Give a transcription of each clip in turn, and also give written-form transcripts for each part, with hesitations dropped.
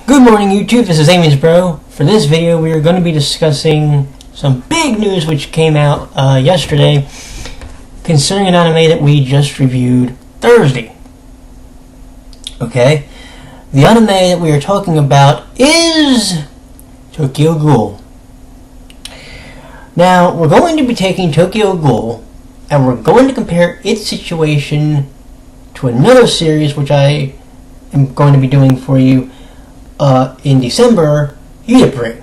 Good morning YouTube, this is Amisbro. For this video we are going to be discussing some big news which came out yesterday concerning an anime that we just reviewed Thursday. Okay, the anime that we are talking about is Tokyo Ghoul. Now we're going to be taking Tokyo Ghoul and we're going to compare its situation to another series which I am going to be doing for you in December, UtaPri.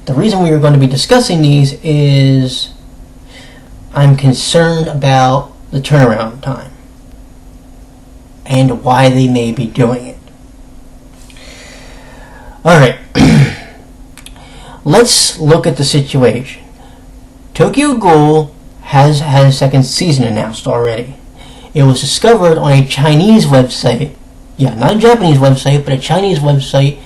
The reason we are going to be discussing these is I'm concerned about the turnaround time and why they may be doing it. Alright, let's look at the situation. Tokyo Ghoul has had a second season announced already. It was discovered on a Chinese website. Yeah, not a Japanese website, but a Chinese website.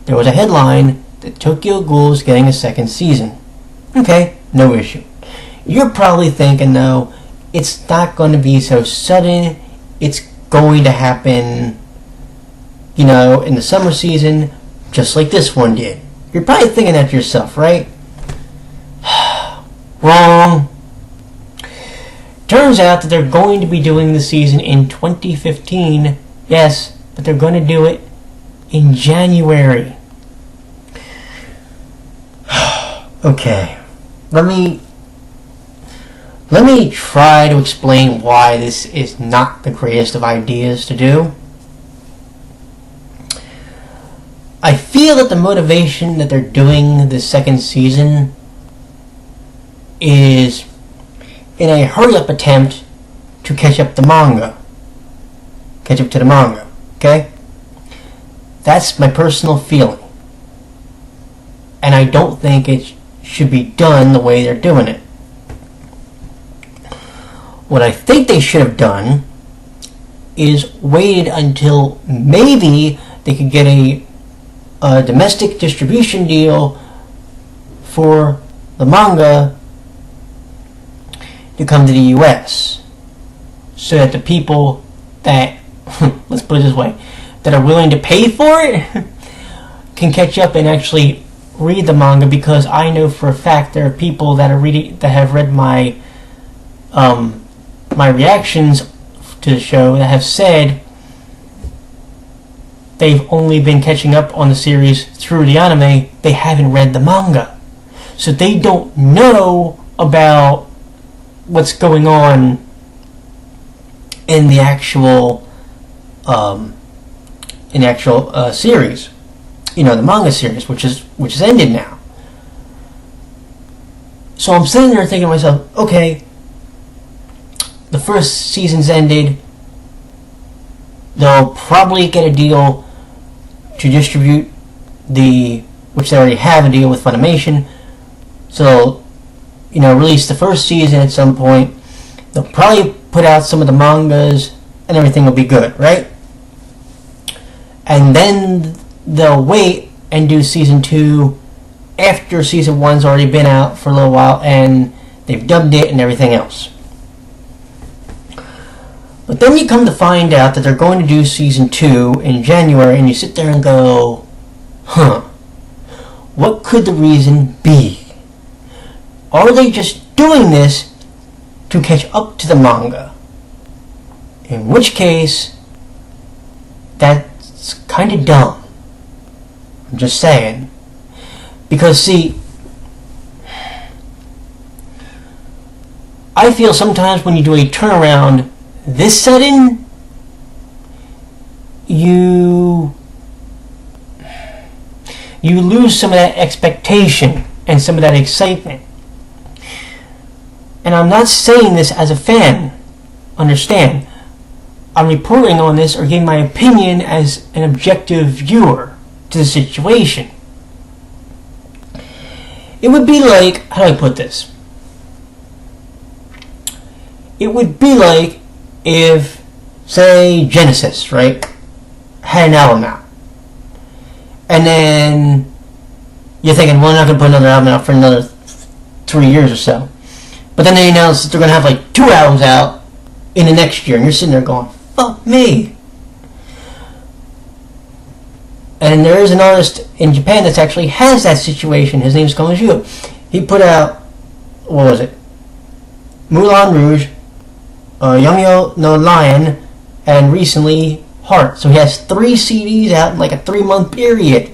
There was a headline that Tokyo Ghoul is getting a second season. Okay, no issue. You're probably thinking, though, it's not going to be so sudden. It's going to happen, you know, in the summer season, just like this one did. You're probably thinking that to yourself, right? Wrong. Turns out that they're going to be doing the season in 2015. Yes, but they're going to do it in January. Okay, let me try to explain why this is not the greatest of ideas to do. I feel that the motivation that they're doing this second season is in a hurry-up attempt to catch up to the manga, okay? That's my personal feeling. And I don't think it should be done the way they're doing it. What I think they should have done is waited until maybe they could get a domestic distribution deal for the manga to come to the US, so that the people that let's put it this way, that are willing to pay for it can catch up and actually read the manga, because I know for a fact there are people that have read my my reactions to the show that have said they've only been catching up on the series through the anime. They haven't read the manga, so they don't know about what's going on in the actual series, you know, the manga series, which is ended now. So I'm sitting there thinking to myself, okay, the first season's ended. They'll probably get a deal to distribute which they already have a deal with Funimation. So they'll, you know, release the first season at some point. They'll probably put out some of the mangas and everything will be good, right? And then they'll wait and do season 2 after season 1's already been out for a little while and they've dubbed it and everything else. But then you come to find out that they're going to do season 2 in January, and you sit there and go, what could the reason be? Are they just doing this to catch up to the manga? In which case, that's kind of dumb. I'm just saying. Because, see, I feel sometimes when you do a turnaround this sudden, you lose some of that expectation and some of that excitement. And I'm not saying this as a fan, understand. I'm reporting on this or giving my opinion as an objective viewer to the situation. It would be like, how do I put this? It would be like if, say, Genesis, right, had an album out. And then you're thinking, well, they're not going to put another album out for another 3 years or so. But then they announce that they're going to have like 2 albums out in the next year, and you're sitting there going, fuck me. And there is an artist in Japan that actually has that situation. His name's Komichu. He put out, what was it? Moulin Rouge, Youngyo no Lion, and recently Heart. So he has 3 CDs out in like a 3-month period.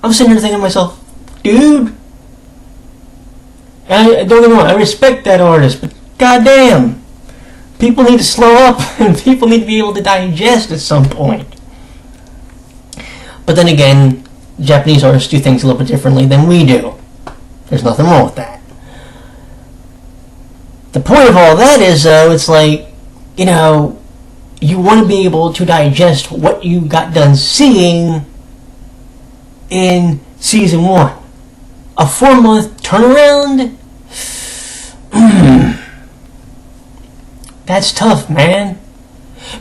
I'm sitting here thinking to myself, dude, and don't get me wrong, I respect that artist, but goddamn, people need to slow up and people need to be able to digest at some point. But then again, Japanese artists do things a little bit differently than we do. There's nothing wrong with that. The point of all that is, though, it's like, you know, you want to be able to digest what you got done seeing in season 1. A 4-month turnaround? That's tough, man.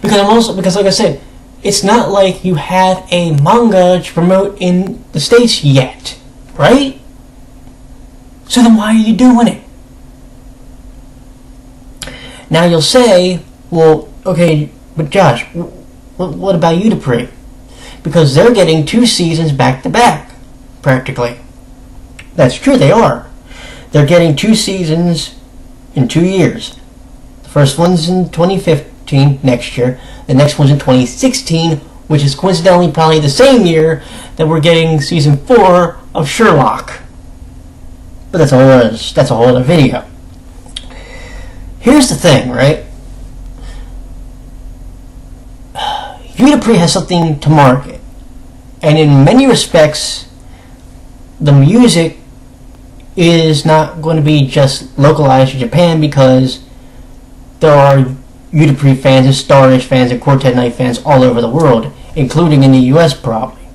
Because like I said, it's not like you have a manga to promote in the States yet, right? So then why are you doing it? Now you'll say, well, okay, but Josh, what about UtaPri? Because they're getting 2 seasons back to back, practically. That's true, they are. They're getting 2 seasons in 2 years. The first one's in 2015, next year. The next one's in 2016, which is coincidentally probably the same year that we're getting season 4 of Sherlock. But that's a whole other video. Here's the thing, right? UtaPri has something to market. And in many respects, the music is not going to be just localized to Japan, because there are UtaPri fans and Stardust fans and Quartet Night fans all over the world, including in the US probably.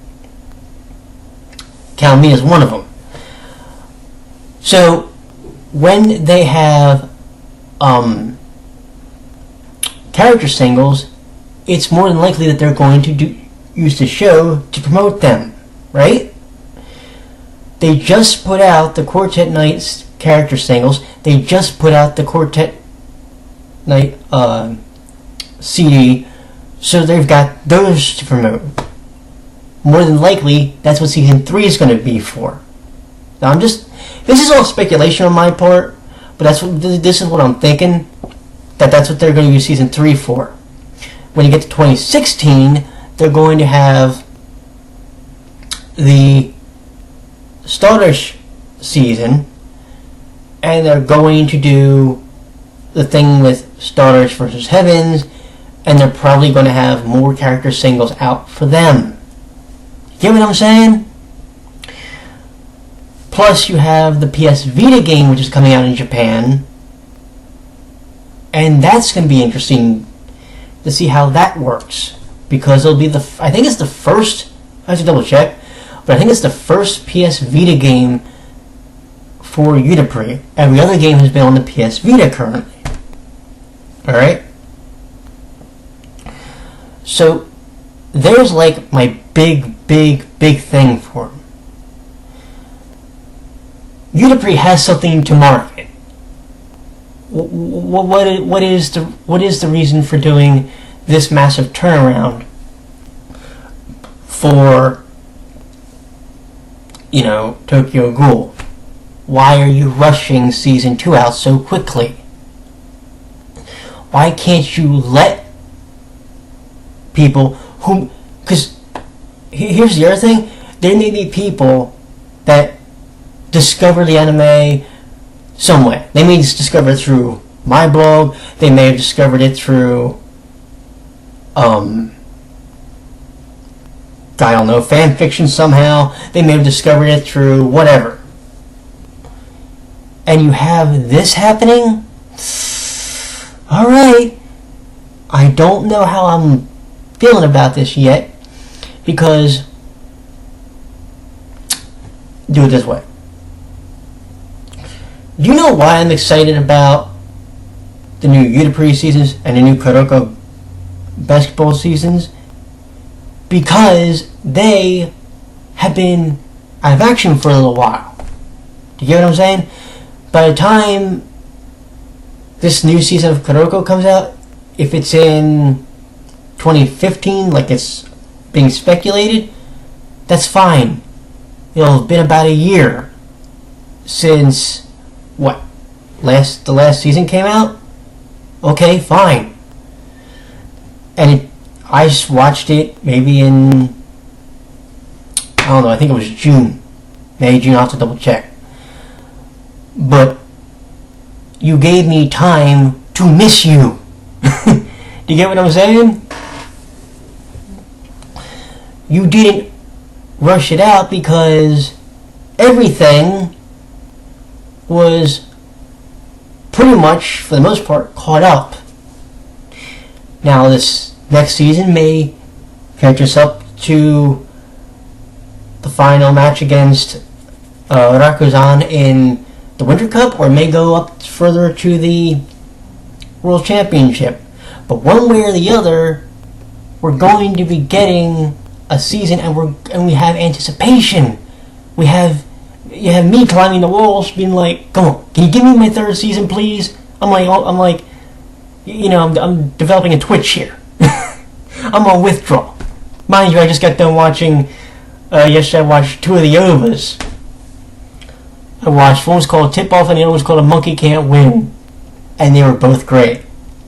Count me as one of them. So when they have character singles, it's more than likely that they're going to use the show to promote them, right? They just put out the Quartet Night's character singles. They just put out the Quartet Night CD, so they've got those to promote. More than likely, that's what season 3 is going to be for. Now this is all speculation on my part, but this is what I'm thinking, that's what they're going to use season 3 for. When you get to 2016, they're going to have the Stardust season, and they're going to do the thing with Stardust versus Heavens, and they're probably going to have more character singles out for them. You get what I'm saying? Plus, you have the PS Vita game, which is coming out in Japan, and that's going to be interesting to see how that works, because it'll be I think it's the first, I have to double check, but I think it's the first PS Vita game for UtaPri. Every other game has been on the PS Vita currently. Alright? So, there's like my big thing for them. UtaPri has something to market. What is the reason for doing this massive turnaround for, you know, Tokyo Ghoul? Why are you rushing season 2 out so quickly? Why can't you let people who... Because here's the other thing. There may be people that discover the anime some way. They may just discover it through my blog. They may have discovered it through, I don't know, fan fiction somehow. They may have discovered it through whatever. And you have this happening? Alright. I don't know how I'm feeling about this yet, because do it this way. Do you know why I'm excited about the new UtaPri seasons and the new Kuroko basketball seasons? Because they have been out of action for a little while. Do you get what I'm saying? By the time this new season of Kuroko comes out, if it's in 2015, like it's being speculated, That's fine. It'll have been about a year since, what, the last season came out? Okay, fine. And I just watched it maybe in, I don't know, I think it was June. May, June, I'll have to double check. But you gave me time to miss you. Do you get what I'm saying? You didn't rush it out because everything was pretty much, for the most part, caught up. Now this next season may catch us up to the final match against Rakuzan in the Winter Cup, or may go up further to the World Championship. But one way or the other, we're going to be getting a season, and we have anticipation. You have me climbing the walls, being like, "Come on, can you give me my third season, please?" I'm like, I'm developing a twitch here. I'm on withdrawal. Mind you, I just got done watching. Yesterday, I watched two of the ovas. I watched, one was called Tip Off and the other was called A Monkey Can't Win, and they were both great.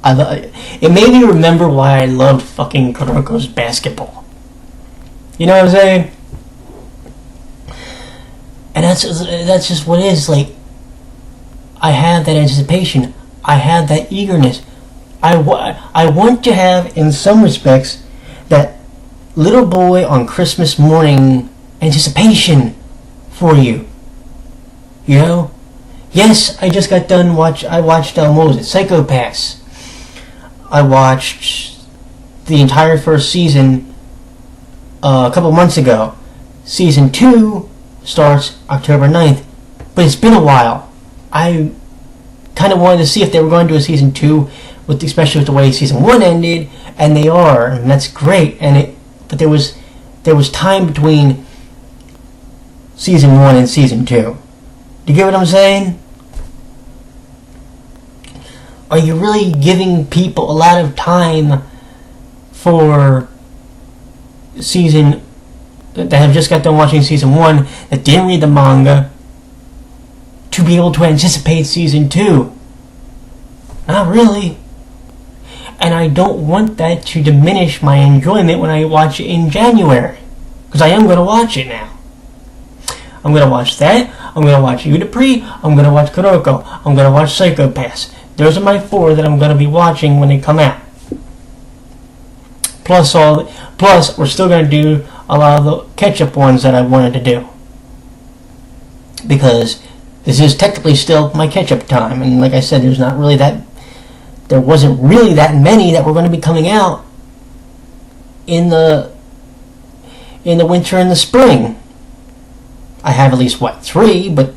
It made me remember why I loved fucking Kuroko's basketball. You know what I'm saying? And that's just what it is. Like, I have that anticipation. I have that eagerness. I want to have, in some respects, that little boy on Christmas morning anticipation for you. You know? Yes, I just got done what was it? Psycho Pass. I watched the entire first season a couple months ago. Season 2 starts October 9th, but it's been a while. I kind of wanted to see if they were going to do a season 2, especially with the way season 1 ended, and they are, and that's great. But there was time between season 1 and season 2. Do you get what I'm saying? Are you really giving people a lot of time for season that have just got done watching season 1 that didn't read the manga to be able to anticipate season 2? Not really. And I don't want that to diminish my enjoyment when I watch it in January, because I am going to watch it now. I'm going to watch that. I'm going to watch UtaPri. I'm going to watch Kuroko. I'm going to watch Psycho Pass. Those are my 4 that I'm going to be watching when they come out. Plus, we're still going to do a lot of the catch-up ones that I wanted to do, because this is technically still my catch-up time. And like I said, there wasn't really that many that were going to be coming out in the winter and the spring. I have at least 3, but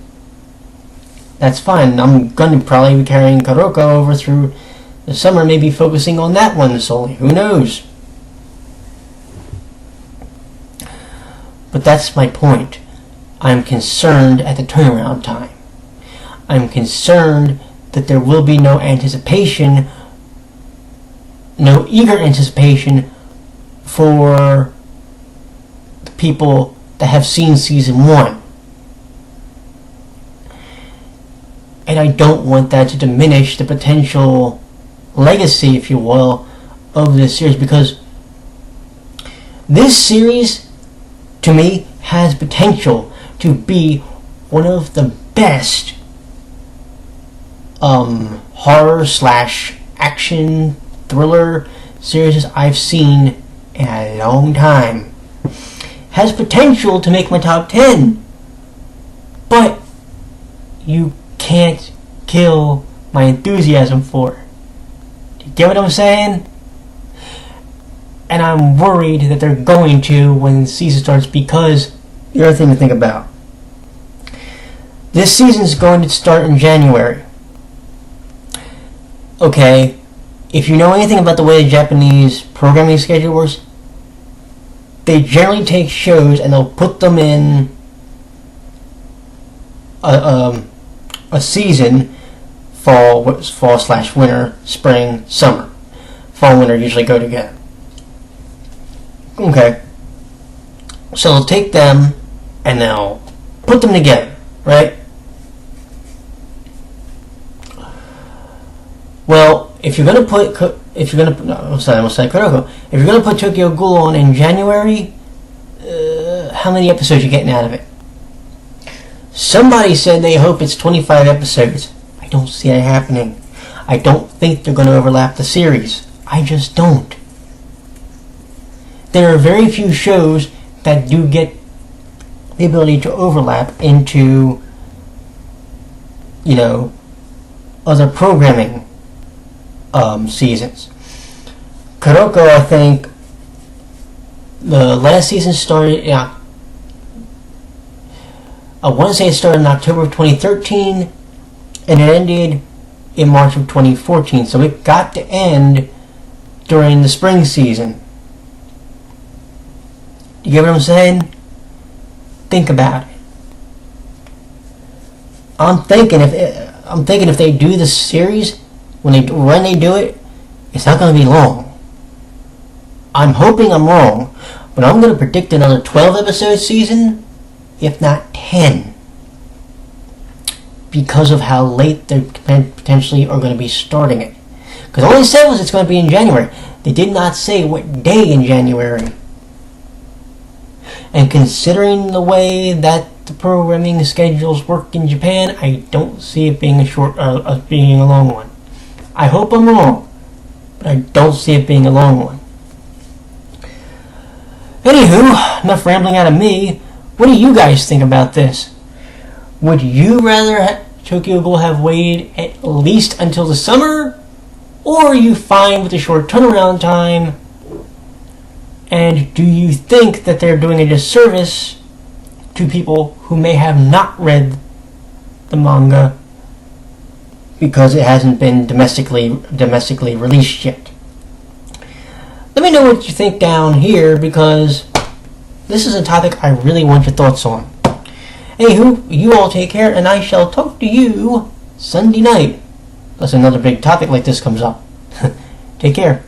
that's fine. I'm going to probably be carrying Kuroko over through the summer, maybe focusing on that one solely. Who knows? But that's my point. I'm concerned at the turnaround time. I'm concerned that there will be no anticipation, no eager anticipation for the people that have seen season 1. And I don't want that to diminish the potential legacy, if you will, of this series, because this series, to me, has potential to be one of the best horror/action thriller series I've seen in a long time. Has potential to make my top 10, but you can't kill my enthusiasm for it. Do you get what I'm saying? And I'm worried that they're going to when the season starts, because the other thing to think about, this season's going to start in January. Okay, if you know anything about the way the Japanese programming schedule works, they generally take shows and they'll put them in a season, fall/winter, spring, summer. Fall and winter usually go together. Okay. So they'll take them and they'll put them together, right? Well, if you're gonna put Kuroko, if you're gonna put Tokyo Ghoul on in January, how many episodes are you getting out of it? Somebody said they hope it's 25 episodes. I don't see it happening. I don't think they're going to overlap the series. I just don't. There are very few shows that do get the ability to overlap into, other programming seasons. Kuroko, I think, the last season started, I want to say it started in October of 2013, and it ended in March of 2014. So it got to end during the spring season. You get what I'm saying? Think about it. I'm thinking if they do the series, when they do it, it's not going to be long. I'm hoping I'm wrong, but I'm going to predict another 12 episode season, if not 10, because of how late they potentially are going to be starting it. Because all they said was it's going to be in January. They did not say what day in January. And considering the way that the programming schedules work in Japan, I don't see it being being a long one. I hope I'm wrong, but I don't see it being a long one. Anywho, enough rambling out of me. What do you guys think about this? Would you rather Tokyo Ghoul have waited at least until the summer? Or are you fine with the short turnaround time? And do you think that they're doing a disservice to people who may have not read the manga because it hasn't been domestically released yet? Let me know what you think down here, because this is a topic I really want your thoughts on. Anywho, you all take care, and I shall talk to you Sunday night, unless another big topic like this comes up. Take care.